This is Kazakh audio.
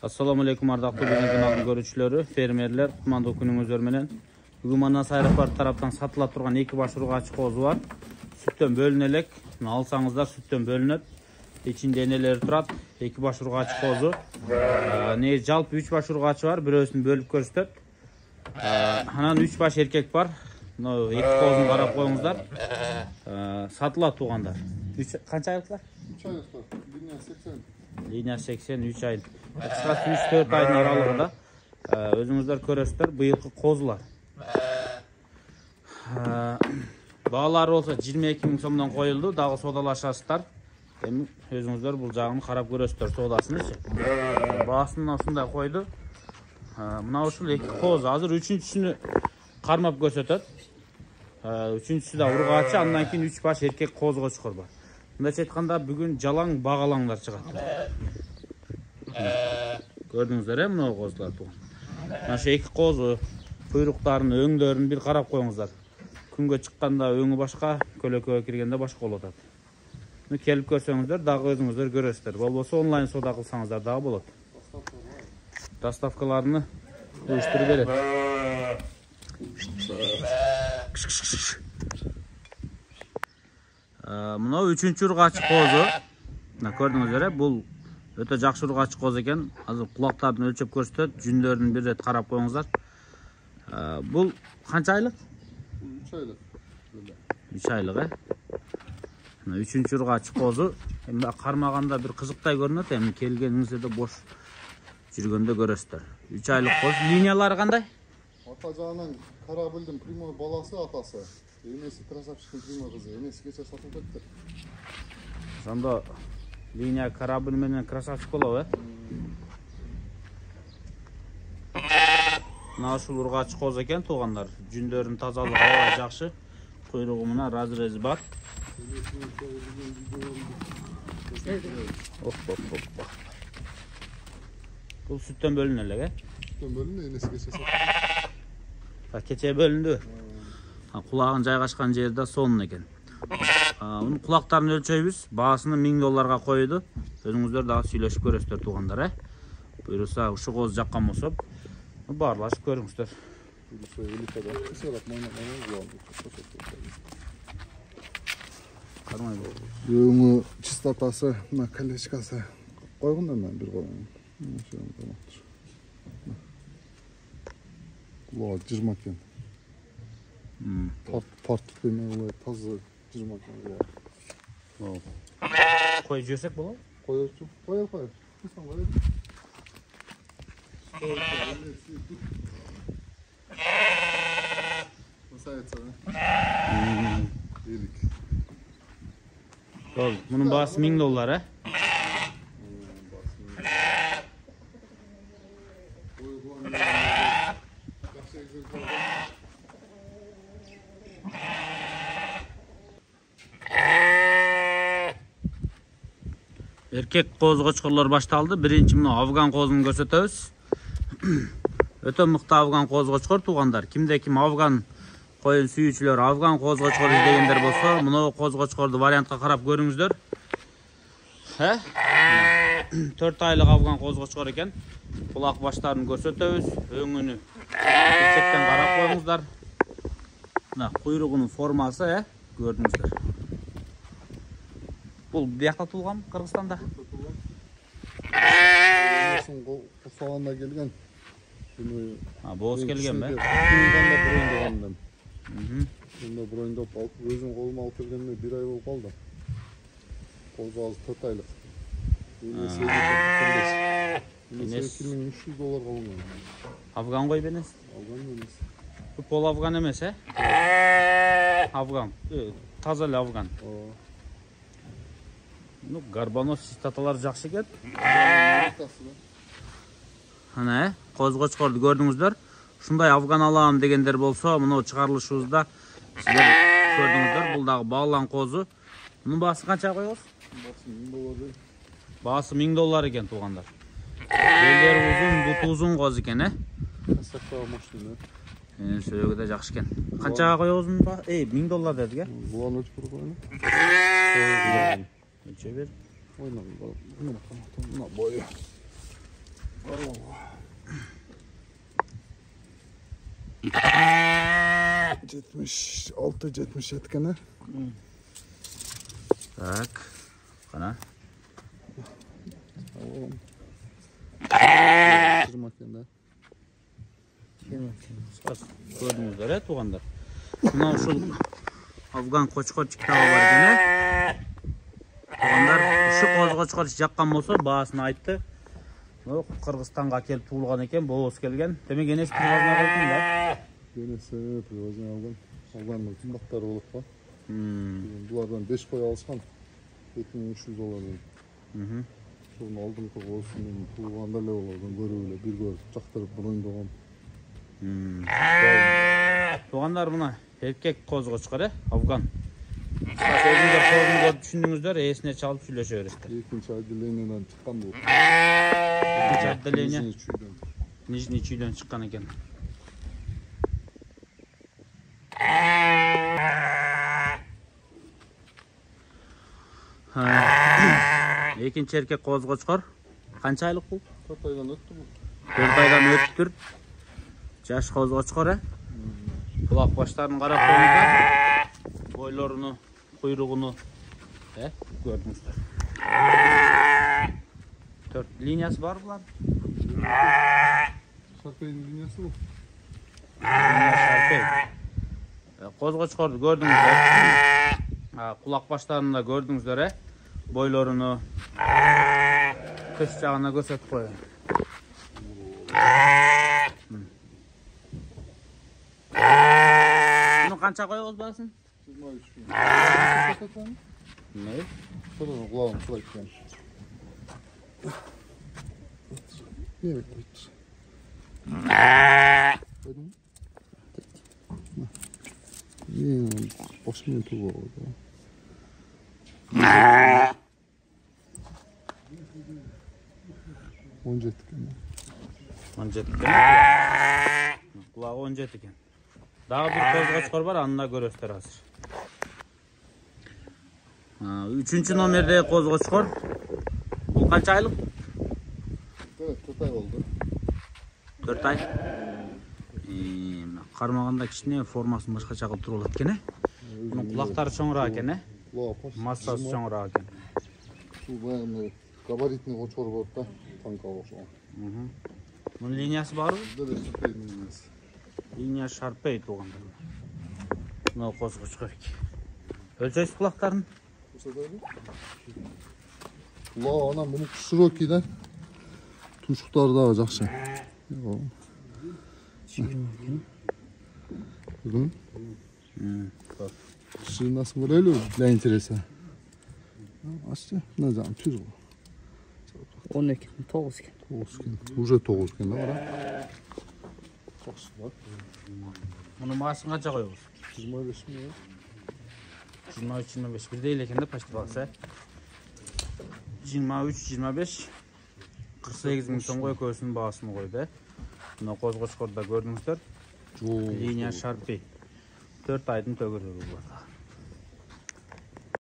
Assalamu alaikum ardaqlı bizim kanalın görüşçülері, fermerler, kutmandуу күнүңүздөр менен. Бүгүн мына Сайрапар тараптан сатыла турган 2 баш ургач козу бар. Сүттөн бөлүнө элек. Алсаңыздар сүттөн бөлүнөт. Ичинде энелери турат. 2 баш ургач козу. Не жалпы 3 баш ургачы бар, бирөөсүн бөлүп көрсөтөт. Анан 3 баш эркек бар. Мына 2 козун карап коюңуздар. Сатыла тугандар. Канча айлыктар? 3 айлыктар. Линия 80. Линия 80 3 ай. Кыскасы 3-4 айдын аралыгында өзүңүздөр көрөсүздөр быйылкы козулар. Баалары болсо 22 000 сомдон коюлду, дагы соодалашасыздар. Эми өзүңүздөр бул жагын карап көрөсүздөр соодасынычы. Баасын ушундай койду. Мына ушул 2 козу азыр 3-үчүсүнү кармап көрсөтөт. 3-үчүсү да ургачы, андан кийин 3 баш эркек коз кочкор бар. Мындайча айтканда бүгүн жалаң багалаңдар чыгат. Көрдүңүздөр мына козулар туган. Мына шу 2 козу куйруктарын, өңдөрүн бир карап коюңуздар. Күнгө чыкканда өңү башка, көлөкөгө киргенде башка болуп атат. Мына келип көрсөңүздөр, дагы өзүңүздөр көрөсүздөр. Болбосо онлайн соода кылсаңыздар дагы болот. Доставкаларны уюштуруп берет. Мына 3-үчү ургач козу. Мына көрдүңүздөр, бул өтө жакшы ургач коз экен. Азыр кулактарын өлчөп көрсөтөт, жүндөрүн бир рет карап коюңуздар. Бул канча айлык? 3 айлык. 3 айлык, Мына 3-үчү ургач козу. Эми кармаганда бир кызыктай көрүнөт, эми келгениңизде бош жүргөндө көрөсүздөр. 3 айлык коз. Линиялары кандай? Ата жагынан Карабылдын прямой баласы атасы. Энеси красавчиктин прямой кызы. Энеси кече сатылып кетти. Ошондо линия Карабыл менен красавчик болобу, Мына ушул ургач коз экен туугандар. Жүндөрүнүн тазалыгы аябай жакшы. Куйругу мына разрези бар. Бул сүттөн бөлүнө элек, Сүттөн бөлүнүп, энеси кече сатылып. Кече бөлүндү. Кулагын жайгашкан жери да сонун экен. Мунун кулактарын өлчөйбүз. Баасыны $1000 койду. Өзүңүздөр дагы сүйлөшүп көрөсүздөр туугандар, Буйруса ушу коз жаккан болсо баарлашып көрүңүздөр. Өңү чистотасы, мына колечкасы койгон да мен бир коюм. Кулак 20 экен. Тартып эмне таза 20 экен. Кой жөсөк болобу? Коёчу. Кой. Мунун баасы $1000, Эркек коз кочкорлор башталды. Биринчи мына афган козун көрсөтөбүз. Өтө мыкты афган коз кочкор туугандар. Кимде ким афган коюн сүйүүчүлөр, афган коз кочкор издегендер болсо, мына коз кочкорду вариантка карап көрүңүздөр. 4 айлык афган коз кочкор экен. Кулак баштарын көрсөтөбүз. Өңүнү чектен карап коюңуздар. Мына куйругунун формасы, көрдүңүздөр. Бул биякта туулган, Кыргызстанда. Курсаганда келген. Бооз келгенби? Кыргызстанда брондогондон. Бунда брондоп алып, өзүм колума алып келгенде 1 ай болуп калды. Козу азыр 4 айлык. Энеси $2300 алынган. Афган кой бенес? Афган эмес. Пол афган эмес, Афган. Таза эле афган. Ну, гарбанос чистоталар жакшы экен. Ана, коз кочкорду көрдүңүздөр. Ушундай афган алам дегендер болсо, мына чыгарылышыбызда сиздер көрдүңүздөр. Бул дагы баглан козу. Мунун баасы канча коебуз? Баасы $1000 экен туугандар. Белдери узун, буту узун коз экен, Сөөгө да жакшы экен. Канчага коебуз мунун баасы? $1000 дедик, Буланы өчүп коелу. Ölçe ver. Buna boyu. 76-77 gene. Так. Qana. Gördünüzler tuğanlar. Buna uşul Afgan qo'chqor kitobı var gene. Tuğanlar shu qo'zg'ochqor jakkan bolsa baasını aytdı. Qirg'izistonga kelib tug'ilgan ekan, bo'g'iz kelgan. Demek enes privatna qilgan da. Денесі привозен алған. Алғанның қымбаттары болып па. Бұлардан 5 қой алысқан. 2300 доллардан. Соны алдыңғы қосымен туылғанда ле олардан көріп бір көріп жақтырып бұрындаған. Туғандар мұна еркек қозғошқар, Афган. Өзіңдер қорын көріп түсіндіңіздер, есіне чалып сөйлеше бересіздер. Екінші отделениеден шыққан бұл. Екінші отделение Нижний Чүйден шыққан екен. Екінші еркек қозғошқар. Қанша айлық бұл? 4 айдан өтті бұл. 4 айдан өтіп тұр. Жаш қозғошқар. Құлақ баштарын қарап қойыңыздар. Бойларыны, құйрығыны көрдіңіздер. 4 линиясы бар бұлар. Шарпейдің линиясы бұл. Шарпей. Қозғошқарды көрдіңіздер. Құлақ баштарını da gördünüzler. Boylarını köş жағына көрсетіп қойын. Bunu қанша қойғыз басын? 23 gün. Ne? Şuradan kulağım şuraya gitken. Niye bekliyorsun? Koydun mu? Niye? Başımın tuğu oldu. Onca ettik yani. Onca ettik. Kulağı onca ettik. Daha bir kozgaçkor var, anına görürsler hazır. Üçüncü nomerde kozgaçkor. Bu kaç aylık? Evet, 4 ay oldu. 4 ay. Karmağında kişinin formasını başka qilib turib oladi ekan. Bunun quloqlari cho'ngroq ekan. Massasi cho'ngroq ekan. Şu bayağını gabaritini koçor bo'ldi da tanka o'xshagan. Bunun liniyasi bormi? Bizda da Sharpey'ning liniyasi. Liniya Sharpey tuğanlar. Buna kozgaçkor. Ölçesiz quloqlarini? Ko'rsataymi? Kulağı anam bunun Shiroki'den tuşuqları da жақсы. Gördün? Şırnası böyle для интереса. Açtı. Ne zaman? Tüz bu. 12, 9 ekan. 9 gün. Уже 9 gün var. Жақсы var. Bunun maaşını qancha qo'yamiz? 25 mi ya? 23-25 bir değil ekan da paşta baksa. 23-25 48 ming so'm qo'y ko'rsini bahasini qo'ydi. Buni qo'zg'ochqorda ko'rdingizlar. Liniya Sharpey. 4 aydan to'g'ri bu.